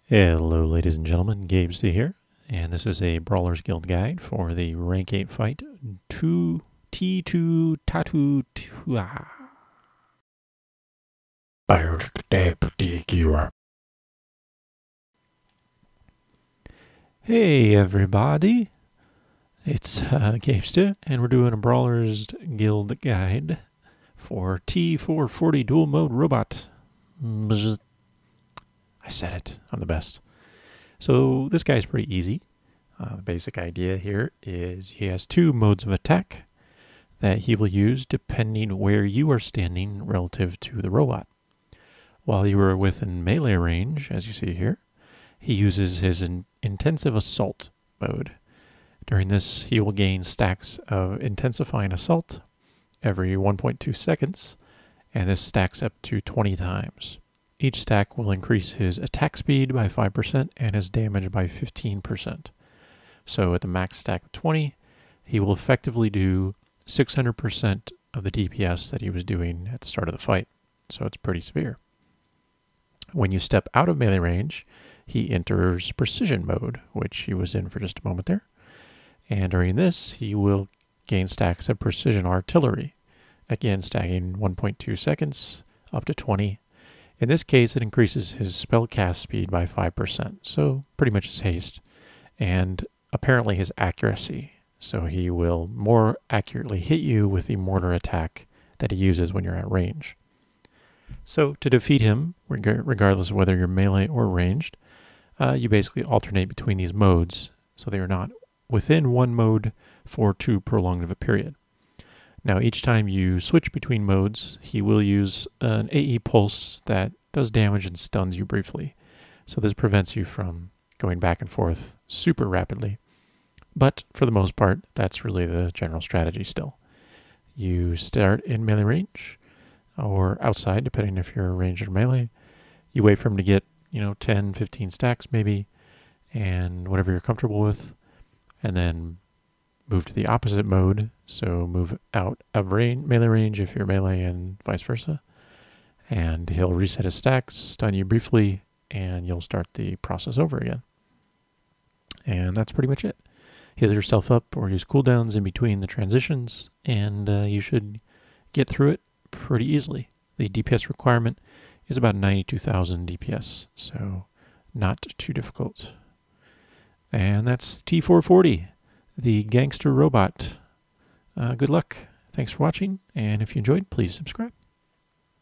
Hello ladies and gentlemen, Gabe C here, and this is a Brawlers Guild guide for the Rank 8 fight T2 Tatu Tua. Hey everybody, it's Gamester, and we're doing a Brawlers Guild guide for T440 Dual-Mode Robot. I said it, I'm the best. So this guy's pretty easy. The basic idea here is he has two modes of attack that he will use depending where you are standing relative to the robot. While you are within melee range, as you see here, he uses his intensive assault mode. During this, he will gain stacks of intensifying assault every 1.2 seconds, and this stacks up to 20 times. Each stack will increase his attack speed by 5% and his damage by 15%. So at the max stack of 20, he will effectively do 600% of the DPS that he was doing at the start of the fight. So it's pretty severe. When you step out of melee range, he enters precision mode, which he was in for just a moment there. And during this, he will gain stacks of precision artillery. Again, stacking 1.2 seconds up to 20. In this case, it increases his spell cast speed by 5%, so pretty much his haste, and apparently his accuracy. So he will more accurately hit you with the mortar attack that he uses when you're at range. So to defeat him, regardless of whether you're melee or ranged, you basically alternate between these modes, so they are not within one mode for too prolonged of a period. Now, each time you switch between modes, he will use an AE pulse that does damage and stuns you briefly. So this prevents you from going back and forth super rapidly. But for the most part, that's really the general strategy still. You start in melee range or outside, depending if you're ranged or melee. You wait for him to get, 10, 15 stacks maybe, and whatever you're comfortable with, and then move to the opposite mode, so move out of melee range if you're melee and vice versa. And he'll reset his stacks, stun you briefly, and you'll start the process over again. And that's pretty much it. Heal yourself up or use cooldowns in between the transitions, and you should get through it pretty easily. The DPS requirement is about 92,000 DPS, so not too difficult. And that's T440. The gangster robot. Good luck. Thanks for watching, and if you enjoyed, please subscribe.